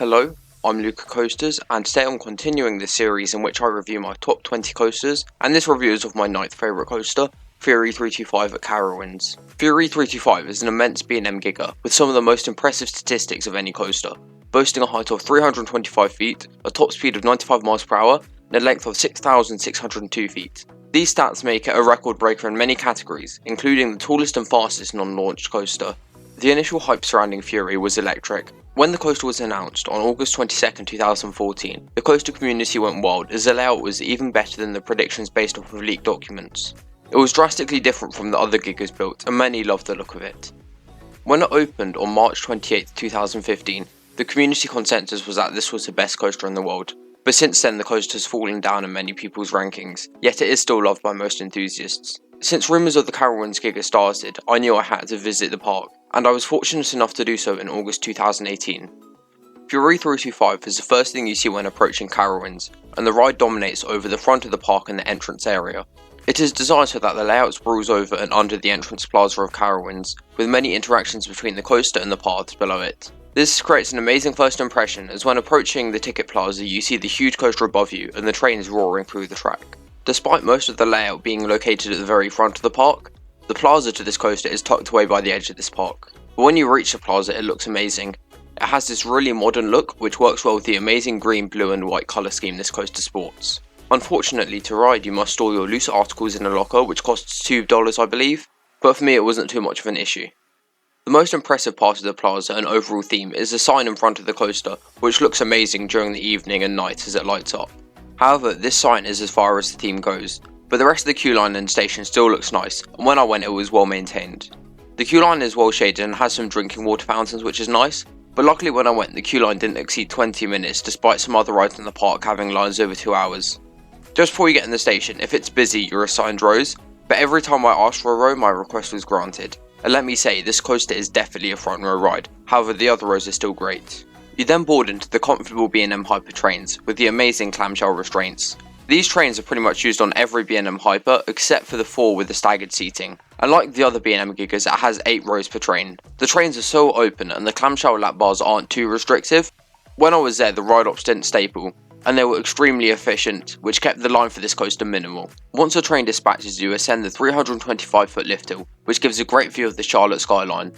Hello, I'm Luca Coasters, and today I'm continuing the series in which I review my top 20 coasters, and this review is of my 9th favourite coaster, Fury 325 at Carowinds. Fury 325 is an immense B&M Giga with some of the most impressive statistics of any coaster, boasting a height of 325 feet, a top speed of 95 miles per hour, and a length of 6,602 feet. These stats make it a record breaker in many categories, including the tallest and fastest non-launched coaster. The initial hype surrounding Fury was electric. When the coaster was announced on August 22, 2014, the coaster community went wild as the layout was even better than the predictions based off of leaked documents. It was drastically different from the other Gigas built, and many loved the look of it. When it opened on March 28, 2015, the community consensus was that this was the best coaster in the world, but since then the coaster has fallen down in many people's rankings, yet it is still loved by most enthusiasts. Since rumours of the Carowinds Giga started, I knew I had to visit the park, and I was fortunate enough to do so in August 2018. Fury 325 is the first thing you see when approaching Carowinds, and the ride dominates over the front of the park and the entrance area. It is designed so that the layout sprawls over and under the entrance plaza of Carowinds, with many interactions between the coaster and the paths below it. This creates an amazing first impression, as when approaching the ticket plaza you see the huge coaster above you and the trains roaring through the track. Despite most of the layout being located at the very front of the park, the plaza to this coaster is tucked away by the edge of this park. But when you reach the plaza it looks amazing. It has this really modern look which works well with the amazing green, blue and white colour scheme this coaster sports. Unfortunately, to ride you must store your loose articles in a locker which costs $2 I believe, but for me it wasn't too much of an issue. The most impressive part of the plaza and overall theme is the sign in front of the coaster, which looks amazing during the evening and night as it lights up. However, this sign is as far as the theme goes, but the rest of the queue line and station still looks nice, and when I went it was well maintained. The queue line is well shaded and has some drinking water fountains which is nice, but luckily when I went the queue line didn't exceed 20 minutes despite some other rides in the park having lines over 2 hours. Just before you get in the station, if it's busy you're assigned rows, but every time I asked for a row my request was granted. And let me say, this coaster is definitely a front row ride, however the other rows are still great. You then board into the comfortable B&M Hyper trains with the amazing clamshell restraints. These trains are pretty much used on every B&M Hyper except for the 4 with the staggered seating. Unlike the other B&M Gigas, it has 8 rows per train. The trains are so open and the clamshell lap bars aren't too restrictive. When I was there the ride ops didn't staple, and they were extremely efficient, which kept the line for this coaster minimal. Once a train dispatches you, ascend the 325 foot lift hill, which gives a great view of the Charlotte skyline.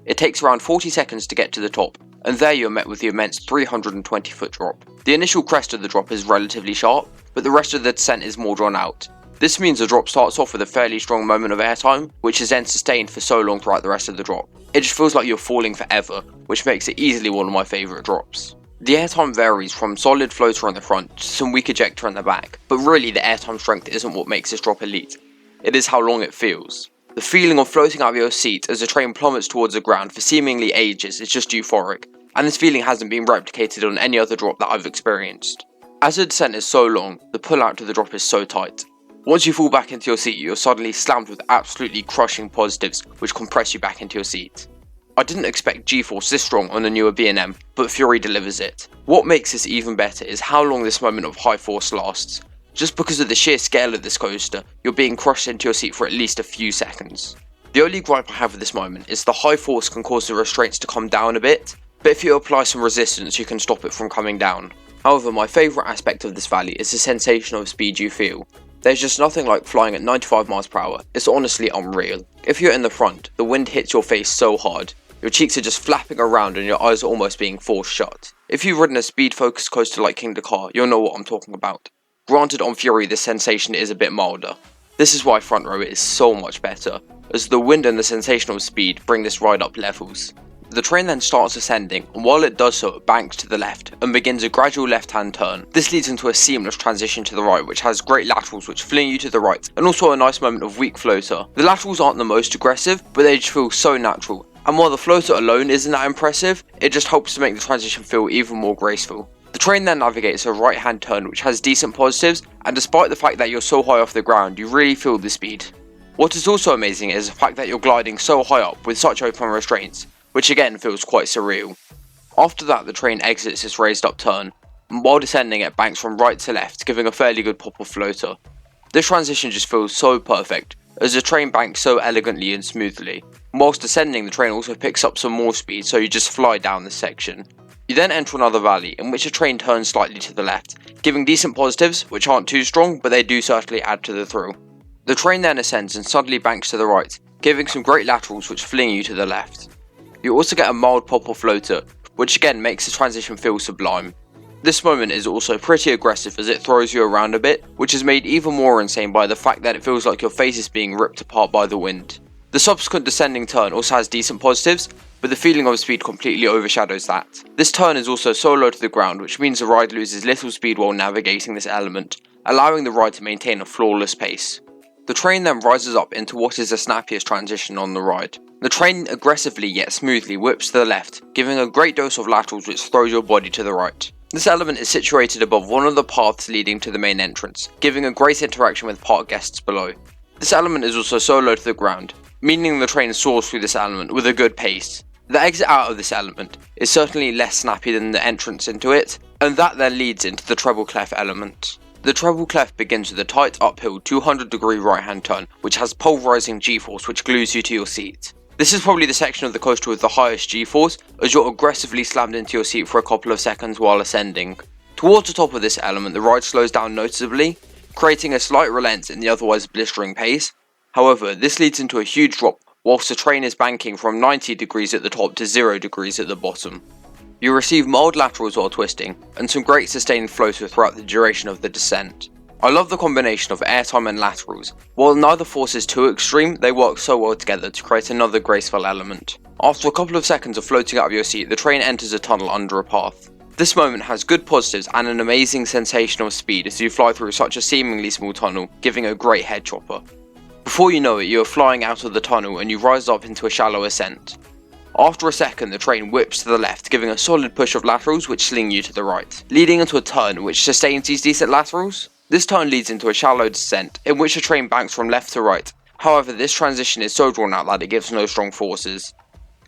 It takes around 40 seconds to get to the top, and there you're met with the immense 320 foot drop. The initial crest of the drop is relatively sharp, but the rest of the descent is more drawn out. This means the drop starts off with a fairly strong moment of airtime, which is then sustained for so long throughout the rest of the drop. It just feels like you're falling forever, which makes it easily one of my favourite drops. The airtime varies from solid floater on the front to some weak ejector on the back, but really the airtime strength isn't what makes this drop elite. It is how long it feels. The feeling of floating out of your seat as the train plummets towards the ground for seemingly ages is just euphoric, and this feeling hasn't been replicated on any other drop that I've experienced. As the descent is so long, the pull out to the drop is so tight. Once you fall back into your seat, you're suddenly slammed with absolutely crushing positives which compress you back into your seat. I didn't expect G-force this strong on a newer B&M, but Fury delivers it. What makes this even better is how long this moment of high force lasts. Just because of the sheer scale of this coaster, you're being crushed into your seat for at least a few seconds. The only gripe I have with this moment is the high force can cause the restraints to come down a bit, but if you apply some resistance you can stop it from coming down. However, my favourite aspect of this valley is the sensation of speed you feel. There's just nothing like flying at 95 miles per hour, it's honestly unreal. If you're in the front, the wind hits your face so hard, your cheeks are just flapping around and your eyes are almost being forced shut. If you've ridden a speed-focused coaster like King Dakar, you'll know what I'm talking about. Granted, on Fury this sensation is a bit milder. This is why front row is so much better, as the wind and the sensation of speed bring this ride up levels. The train then starts ascending, and while it does so it banks to the left and begins a gradual left-hand turn. This leads into a seamless transition to the right which has great laterals which fling you to the right, and also a nice moment of weak floater. The laterals aren't the most aggressive, but they just feel so natural. And while the floater alone isn't that impressive, it just helps to make the transition feel even more graceful. The train then navigates a right hand turn which has decent positives, and despite the fact that you're so high off the ground, you really feel the speed. What is also amazing is the fact that you're gliding so high up with such open restraints, which again feels quite surreal. After that the train exits its raised up turn, and while descending it banks from right to left, giving a fairly good pop of floater. This transition just feels so perfect, as the train banks so elegantly and smoothly. Whilst descending, the train also picks up some more speed, so you just fly down this section. You then enter another valley, in which the train turns slightly to the left, giving decent positives, which aren't too strong, but they do certainly add to the thrill. The train then ascends and suddenly banks to the right, giving some great laterals which fling you to the left. You also get a mild pop or floater, which again makes the transition feel sublime. This moment is also pretty aggressive as it throws you around a bit, which is made even more insane by the fact that it feels like your face is being ripped apart by the wind. The subsequent descending turn also has decent positives, but the feeling of speed completely overshadows that. This turn is also so low to the ground, which means the ride loses little speed while navigating this element, allowing the ride to maintain a flawless pace. The train then rises up into what is the snappiest transition on the ride. The train aggressively yet smoothly whips to the left, giving a great dose of laterals which throws your body to the right. This element is situated above one of the paths leading to the main entrance, giving a great interaction with park guests below. This element is also so low to the ground, meaning the train soars through this element with a good pace. The exit out of this element is certainly less snappy than the entrance into it, and that then leads into the Treble Clef element. The Treble Clef begins with a tight uphill 200-degree right hand turn, which has pulverizing G-force which glues you to your seat. This is probably the section of the coaster with the highest G-force, as you're aggressively slammed into your seat for a couple of seconds while ascending. Towards the top of this element, the ride slows down noticeably, creating a slight relent in the otherwise blistering pace. However, this leads into a huge drop whilst the train is banking from 90 degrees at the top to 0 degrees at the bottom. You receive mild laterals while twisting, and some great sustained floater throughout the duration of the descent. I love the combination of airtime and laterals. While neither force is too extreme, they work so well together to create another graceful element. After a couple of seconds of floating out of your seat, the train enters a tunnel under a path. This moment has good positives and an amazing sensation of speed as you fly through such a seemingly small tunnel, giving a great head chopper. Before you know it, you are flying out of the tunnel and you rise up into a shallow ascent. After a second, the train whips to the left, giving a solid push of laterals which sling you to the right, leading into a turn which sustains these decent laterals. This turn leads into a shallow descent, in which the train banks from left to right. However, this transition is so drawn out that it gives no strong forces.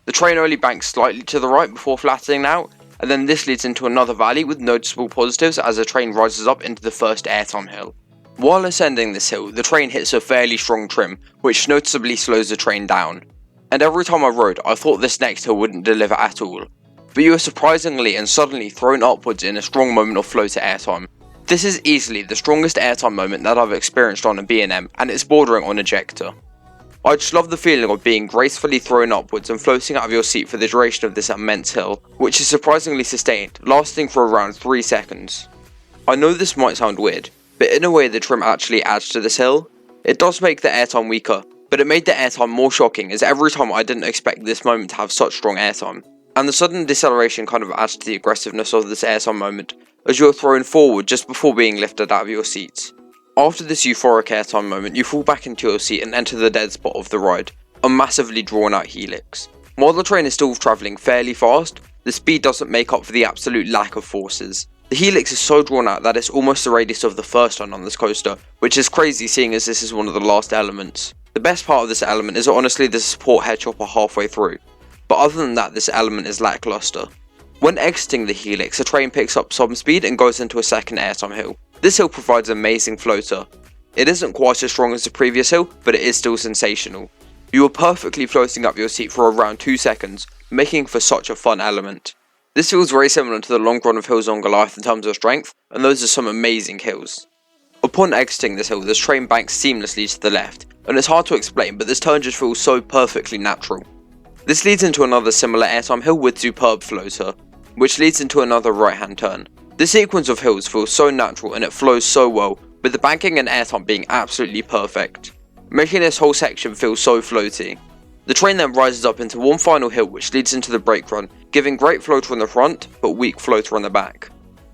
The train only banks slightly to the right before flattening out, and then this leads into another valley with noticeable positives as the train rises up into the first airtime hill. While ascending this hill, the train hits a fairly strong trim, which noticeably slows the train down. And every time I rode, I thought this next hill wouldn't deliver at all. But you are surprisingly and suddenly thrown upwards in a strong moment of flow to airtime. This is easily the strongest airtime moment that I've experienced on a B&M, and it's bordering on ejector. I just love the feeling of being gracefully thrown upwards and floating out of your seat for the duration of this immense hill, which is surprisingly sustained, lasting for around 3 seconds. I know this might sound weird, but in a way the trim actually adds to this hill. It does make the airtime weaker, but it made the airtime more shocking as every time I didn't expect this moment to have such strong airtime. And the sudden deceleration kind of adds to the aggressiveness of this airtime moment, as you are thrown forward just before being lifted out of your seats. After this euphoric airtime moment, you fall back into your seat and enter the dead spot of the ride, a massively drawn out helix. While the train is still travelling fairly fast, the speed doesn't make up for the absolute lack of forces. The helix is so drawn out that it's almost the radius of the first turn on this coaster, which is crazy seeing as this is one of the last elements. The best part of this element is honestly the support head chopper halfway through, but other than that this element is lackluster. When exiting the helix, the train picks up some speed and goes into a second airtime hill. This hill provides amazing floater. It isn't quite as strong as the previous hill, but it is still sensational. You are perfectly floating up your seat for around 2 seconds, making for such a fun element. This feels very similar to the long run of hills on Goliath in terms of strength, and those are some amazing hills. Upon exiting this hill, this train banks seamlessly to the left, and it's hard to explain, but this turn just feels so perfectly natural. This leads into another similar airtime hill with superb floater, which leads into another right hand turn. This sequence of hills feels so natural and it flows so well, with the banking and airtime being absolutely perfect, making this whole section feel so floaty. The train then rises up into one final hill which leads into the brake run, giving great floater on the front, but weak floater on the back.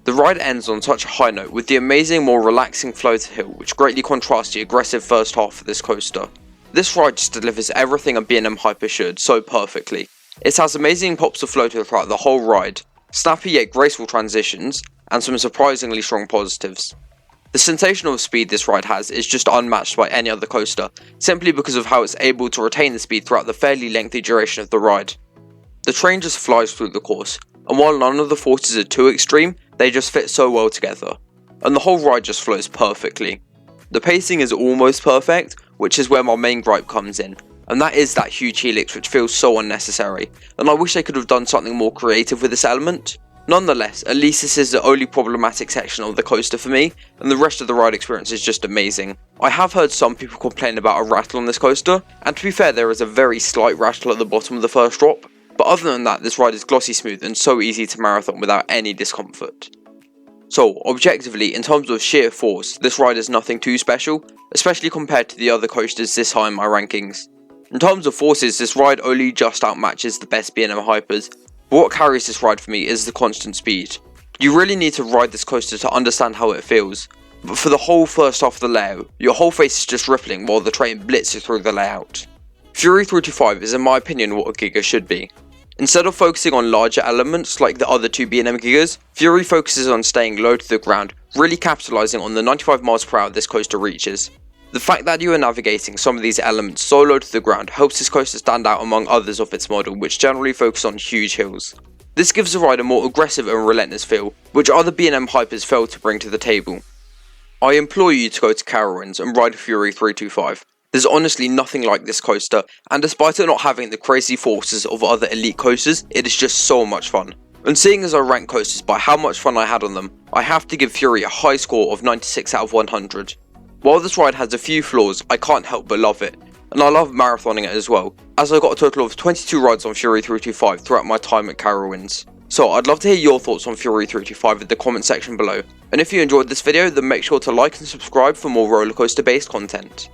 The ride ends on such a high note with the amazing more relaxing floater hill which greatly contrasts the aggressive first half of this coaster. This ride just delivers everything a B&M Hyper should so perfectly. It has amazing pops of floater throughout the whole ride, snappy yet graceful transitions, and some surprisingly strong positives. The sensation of speed this ride has is just unmatched by any other coaster, simply because of how it's able to retain the speed throughout the fairly lengthy duration of the ride. The train just flies through the course, and while none of the forces are too extreme, they just fit so well together, and the whole ride just flows perfectly. The pacing is almost perfect, which is where my main gripe comes in, and that is that huge helix which feels so unnecessary, and I wish they could have done something more creative with this element. Nonetheless, at least this is the only problematic section of the coaster for me, and the rest of the ride experience is just amazing. I have heard some people complain about a rattle on this coaster, and to be fair there is a very slight rattle at the bottom of the first drop, but other than that this ride is glossy smooth and so easy to marathon without any discomfort. So, objectively, in terms of sheer force, this ride is nothing too special, especially compared to the other coasters this high in my rankings. In terms of forces, this ride only just outmatches the best B&M hypers, but what carries this ride for me is the constant speed. You really need to ride this coaster to understand how it feels, but for the whole first half of the layout, your whole face is just rippling while the train blitzes through the layout. Fury 325 is in my opinion what a Giga should be. Instead of focusing on larger elements like the other two B&M Gigas, Fury focuses on staying low to the ground, really capitalising on the 95 miles per hour this coaster reaches. The fact that you are navigating some of these elements so low to the ground helps this coaster stand out among others of its model, which generally focus on huge hills. This gives the ride a more aggressive and relentless feel, which other B&M hypers fail to bring to the table. I implore you to go to Carowinds and ride Fury 325. There's honestly nothing like this coaster, and despite it not having the crazy forces of other elite coasters, it is just so much fun. And seeing as I rank coasters by how much fun I had on them, I have to give Fury a high score of 96 out of 100. While this ride has a few flaws, I can't help but love it, and I love marathoning it as well, as I got a total of 22 rides on Fury 325 throughout my time at Carowinds. So I'd love to hear your thoughts on Fury 325 in the comment section below, and if you enjoyed this video then make sure to like and subscribe for more rollercoaster based content.